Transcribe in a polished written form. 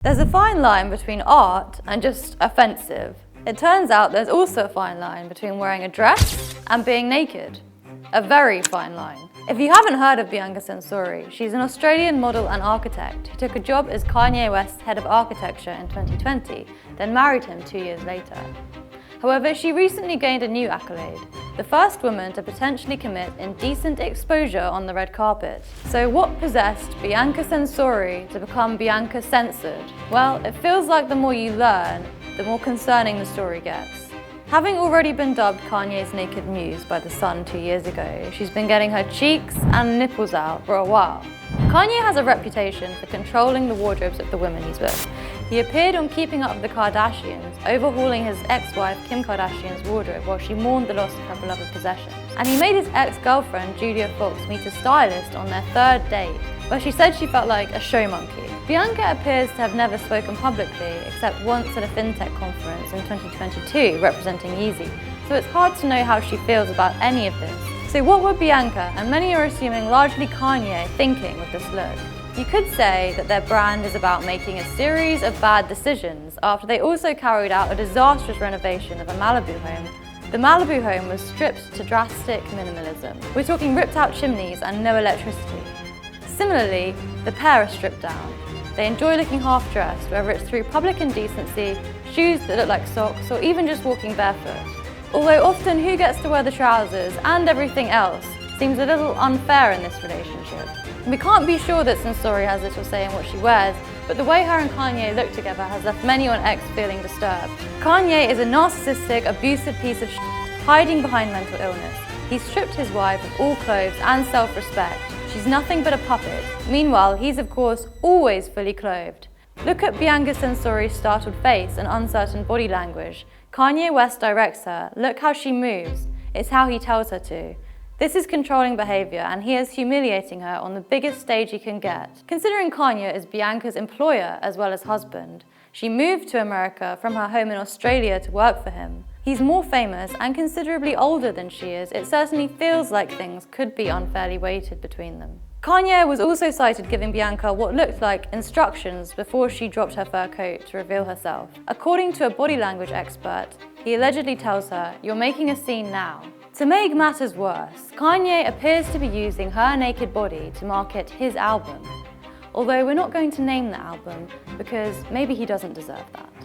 There's a fine line between art and just offensive. It turns out there's also a fine line between wearing a dress and being naked. A very fine line. If you haven't heard of Bianca Censori, she's an Australian model and architect who took a job as Kanye West's head of architecture in 2020, then married him 2 years later. However, she recently gained a new accolade, the first woman to potentially commit indecent exposure on the red carpet. So what possessed Bianca Censori to become Bianca Censored? Well, it feels like the more you learn, the more concerning the story gets. Having already been dubbed Kanye's naked muse by The Sun 2 years ago, she's been getting her cheeks and nipples out for a while. Kanye has a reputation for controlling the wardrobes of the women he's with. He appeared on Keeping Up with the Kardashians, overhauling his ex-wife Kim Kardashian's wardrobe while she mourned the loss of her beloved possessions. And he made his ex-girlfriend Julia Fox meet a stylist on their third date, where she said she felt like a show monkey. Bianca appears to have never spoken publicly, except once at a fintech conference in 2022 representing Yeezy, so it's hard to know how she feels about any of this. So what were Bianca, and many are assuming largely Kanye, thinking with this look? You could say that their brand is about making a series of bad decisions after they also carried out a disastrous renovation of a Malibu home. The Malibu home was stripped to drastic minimalism. We're talking ripped out chimneys and no electricity. Similarly, the pair are stripped down. They enjoy looking half-dressed, whether it's through public indecency, shoes that look like socks, or even just walking barefoot. Although often who gets to wear the trousers and everything else seems a little unfair in this relationship. We can't be sure that Censori has little say in what she wears, but the way her and Kanye look together has left many on X feeling disturbed. Kanye is a narcissistic, abusive piece of shit, hiding behind mental illness. He's stripped his wife of all clothes and self-respect. She's nothing but a puppet. Meanwhile, he's of course always fully clothed. Look at Bianca Censori's startled face and uncertain body language. Kanye West directs her. Look how she moves. It's how he tells her to. This is controlling behavior, and he is humiliating her on the biggest stage he can get. Considering Kanye is Bianca's employer as well as husband, she moved to America from her home in Australia to work for him. He's more famous and considerably older than she is. It certainly feels like things could be unfairly weighted between them. Kanye was also cited giving Bianca what looked like instructions before she dropped her fur coat to reveal herself. According to a body language expert, he allegedly tells her, "You're making a scene now." To make matters worse, Kanye appears to be using her naked body to market his album. Although we're not going to name the album because maybe he doesn't deserve that.